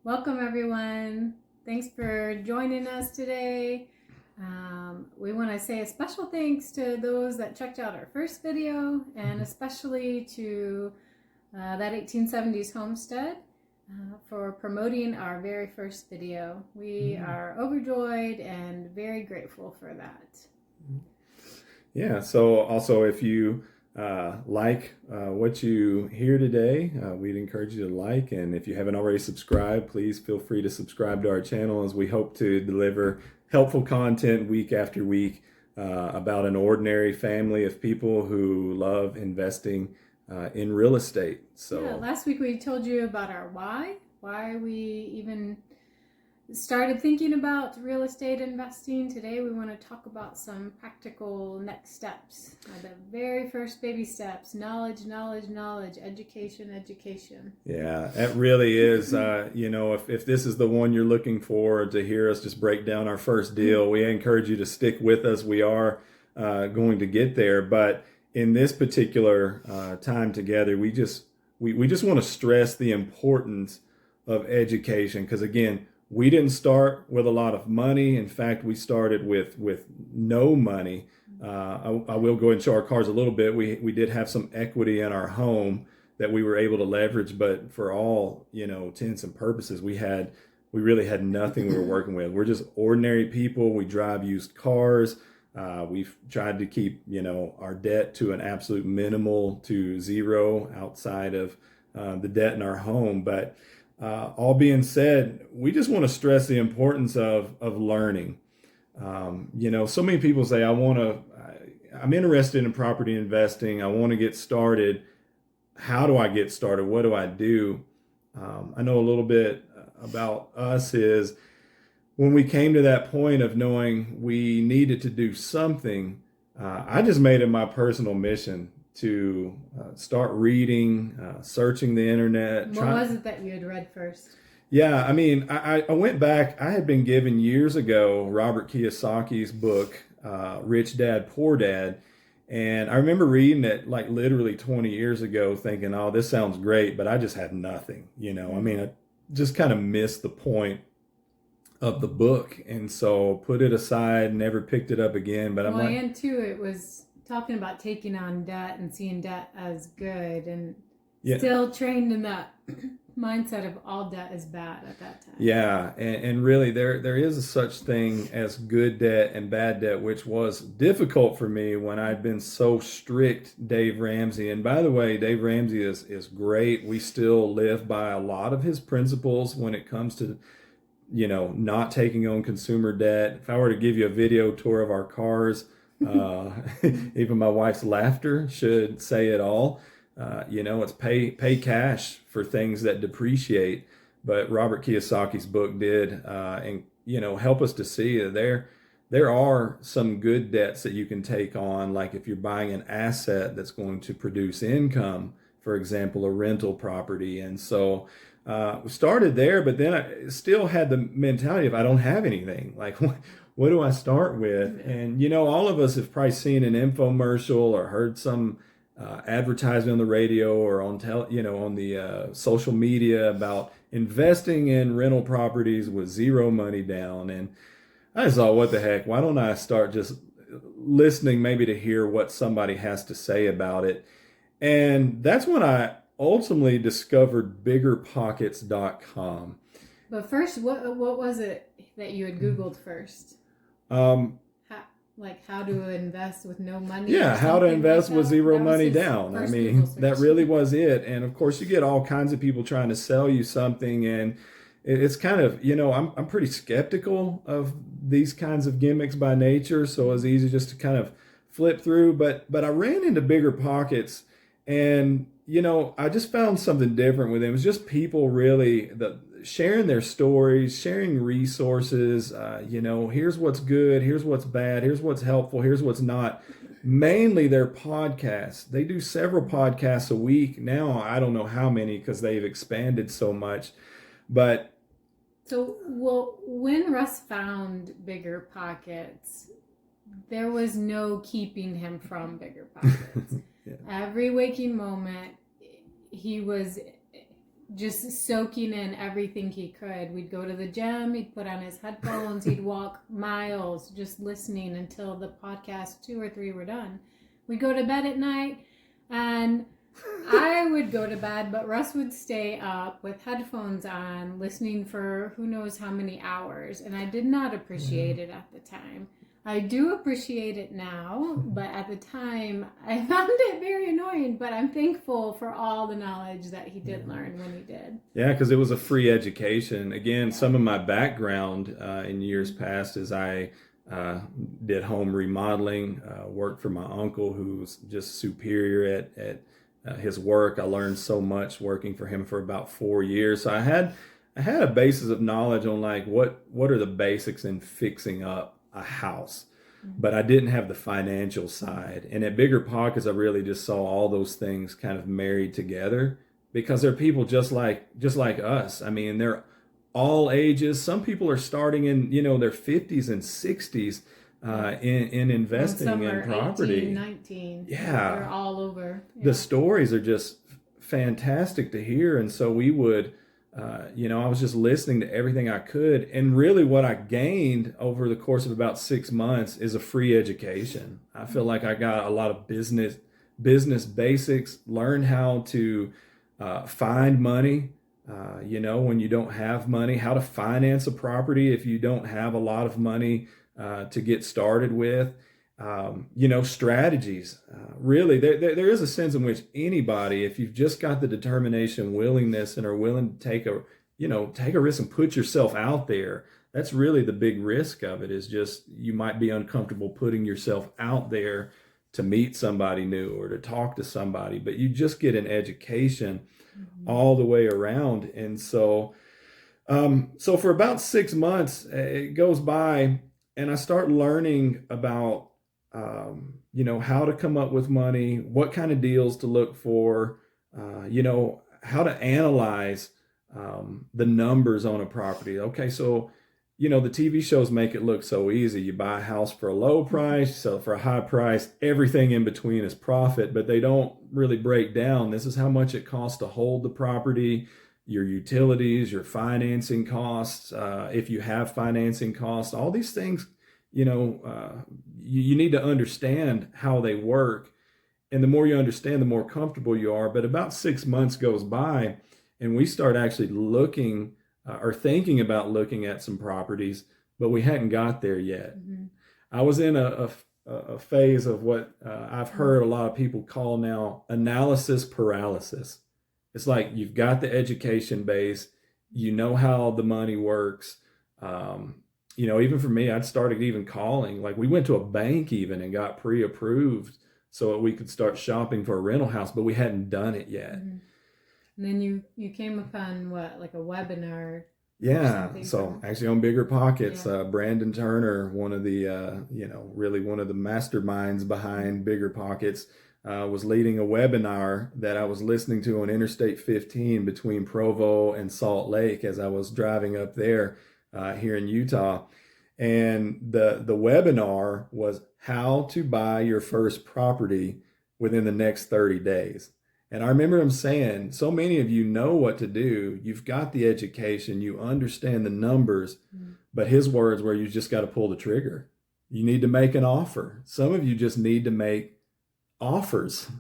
Welcome, everyone. Thanks for joining us today. We want to say a special thanks to those that checked out our first video, and especially to that 1870s homestead for promoting our very first video. We are overjoyed and very grateful for that. Yeah, so also if you like what you hear today, we'd encourage you to like, and if you haven't already subscribed, please feel free to subscribe to our channel, as we hope to deliver helpful content week after week about an ordinary family of people who love investing in real estate. So yeah, last week we told you about our why we even started thinking about real estate investing. Today we want to talk about some practical next steps. The very first baby steps: knowledge, education. yeah, that really is, if this is the one you're looking for to hear us just break down our first deal, we encourage you to stick with us. We are going to get there. But in this particular time together, we just want to stress the importance of education. Because again, we didn't start with a lot of money. In fact, we started with no money. I will go and show our cards a little bit. We did have some equity in our home that we were able to leverage, but for all intents and purposes, we really had nothing we were working with. We're just ordinary people. We drive used cars. We've tried to keep our debt to an absolute minimal to zero outside of the debt in our home. But all being said, we just want to stress the importance of learning. So many people say, I'm interested in property investing. I want to get started. How do I get started? What do I do? I know a little bit about us is when we came to that point of knowing we needed to do something, I just made it my personal mission to start reading, searching the internet. What was it that you had read first? Yeah, I mean, I went back. I had been given years ago Robert Kiyosaki's book, Rich Dad, Poor Dad. And I remember reading it like literally 20 years ago thinking, oh, this sounds great, but I just had nothing, I mean, I just kind of missed the point of the book. And so put it aside, never picked it up again. But and too, it was talking about taking on debt and seeing debt as good, and still trained in that mindset of all debt is bad at that time. Yeah, and really there is a such thing as good debt and bad debt, which was difficult for me when I'd been so strict Dave Ramsey. And by the way, Dave Ramsey is great. We still live by a lot of his principles when it comes to not taking on consumer debt. If I were to give you a video tour of our cars, even my wife's laughter should say it all. It's pay cash for things that depreciate. But Robert Kiyosaki's book did, and help us to see that there are some good debts that you can take on, like if you're buying an asset that's going to produce income, for example, a rental property. And so we started there, but then I still had the mentality of I don't have anything. Like, what do I start with? And all of us have probably seen an infomercial or heard some advertisement on the radio or on on the social media about investing in rental properties with zero money down. And I just thought, what the heck? Why don't I start just listening, maybe to hear what somebody has to say about it? And that's when I ultimately discovered biggerpockets.com. But first, what was it that you had Googled first? How to invest with no money? Yeah, how to invest with zero money down. I mean, that really was it. And of course, you get all kinds of people trying to sell you something, and it's kind of, I'm pretty skeptical of these kinds of gimmicks by nature. So it's easy just to kind of flip through. But I ran into Bigger Pockets, and I just found something different with them. It was just people really sharing their stories, sharing resources. Here's what's good, here's what's bad, here's what's helpful, here's what's not. Mainly their podcasts. They do several podcasts a week now. I don't know how many because they've expanded so much. But when Russ found Bigger Pockets, there was no keeping him from Bigger Pockets. Yeah. Every waking moment, he was just soaking in everything he could. We'd go to the gym, he'd put on his headphones, he'd walk miles just listening until the podcast 2 or 3 were done. We'd go to bed at night, and I would go to bed, but Russ would stay up with headphones on, listening for who knows how many hours, and I did not appreciate it at the time. I do appreciate it now, but at the time, I found it very annoying, but I'm thankful for all the knowledge that he did learn when he did. Yeah, because it was a free education. Again, some of my background in years past is I did home remodeling, worked for my uncle who was just superior at his work. I learned so much working for him for about 4 years. So I had a basis of knowledge on like what are the basics in fixing up a house, but I didn't have the financial side. And at Bigger Pockets, I really just saw all those things kind of married together because they're people just like us. I mean, they're all ages. Some people are starting in their 50s and 60s in investing in property. 18, 19. Yeah, they're all over. Yeah. The stories are just fantastic to hear, and so we would. I was just listening to everything I could. And really what I gained over the course of about 6 months is a free education. I feel like I got a lot of business basics, learned how to find money, when you don't have money, how to finance a property if you don't have a lot of money to get started with. Strategies. Really, there is a sense in which anybody, if you've just got the determination, willingness, and are willing to take a risk and put yourself out there, that's really the big risk of it. Is just you might be uncomfortable putting yourself out there to meet somebody new or to talk to somebody, but you just get an education all the way around. And so for about 6 months, it goes by, and I start learning about how to come up with money, what kind of deals to look for, how to analyze the numbers on a property. Okay, so the TV shows make it look so easy. You buy a house for a low price, sell it for a high price, everything in between is profit, but they don't really break down. This is how much it costs to hold the property, your utilities, your financing costs, if you have financing costs, all these things. You need to understand how they work. And the more you understand, the more comfortable you are. But about 6 months goes by, and we start actually looking or thinking about looking at some properties, but we hadn't got there yet. Mm-hmm. I was in a phase of what I've heard a lot of people call now analysis paralysis. It's like you've got the education base, you know how the money works. Even for me, I'd started even calling. Like we went to a bank even and got pre-approved so that we could start shopping for a rental house, but we hadn't done it yet. Mm-hmm. And then you came upon like a webinar. Yeah. So actually on Bigger Pockets, Brandon Turner, one of the, really one of the masterminds behind Bigger Pockets, was leading a webinar that I was listening to on Interstate 15 between Provo and Salt Lake as I was driving up there here in Utah. And the webinar was how to buy your first property within the next 30 days. And I remember him saying, so many of you know what to do. You've got the education, you understand the numbers, but his words were, you just got to pull the trigger. You need to make an offer. Some of you just need to make offers.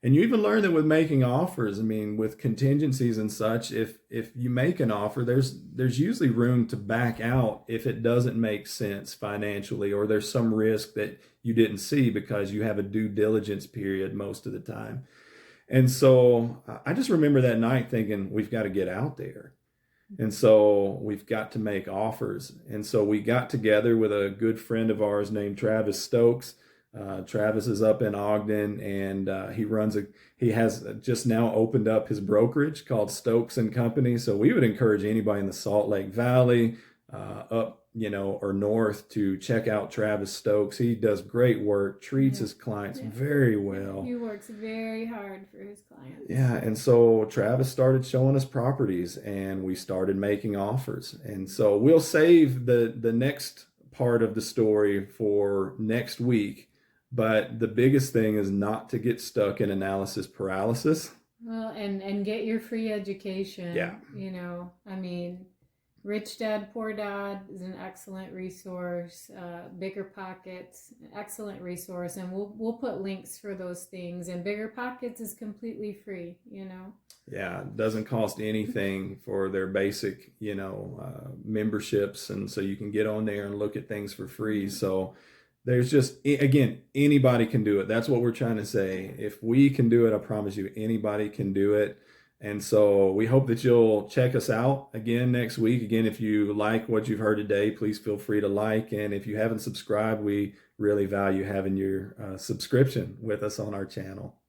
And you even learn that with making offers, I mean, with contingencies and such, if you make an offer, there's usually room to back out if it doesn't make sense financially, or there's some risk that you didn't see because you have a due diligence period most of the time. And so I just remember that night thinking, we've got to get out there. And so we've got to make offers. And so we got together with a good friend of ours named Travis Stokes. Travis is up in Ogden, and he has just now opened up his brokerage called Stokes and Company. So we would encourage anybody in the Salt Lake Valley, up, or north, to check out Travis Stokes. He does great work, treats his clients very well. He works very hard for his clients. Yeah, and so Travis started showing us properties, and we started making offers. And so we'll save the next part of the story for next week. But the biggest thing is not to get stuck in analysis paralysis. Well, and get your free education. Yeah. You know, I mean, Rich Dad Poor Dad is an excellent resource. Bigger Pockets, excellent resource, and we'll put links for those things. And Bigger Pockets is completely free. You know. Yeah, it doesn't cost anything for their basic, memberships, and so you can get on there and look at things for free. So there's just, again, anybody can do it. That's what we're trying to say. If we can do it, I promise you, anybody can do it. And so we hope that you'll check us out again next week. Again, if you like what you've heard today, please feel free to like. And if you haven't subscribed, we really value having your subscription with us on our channel.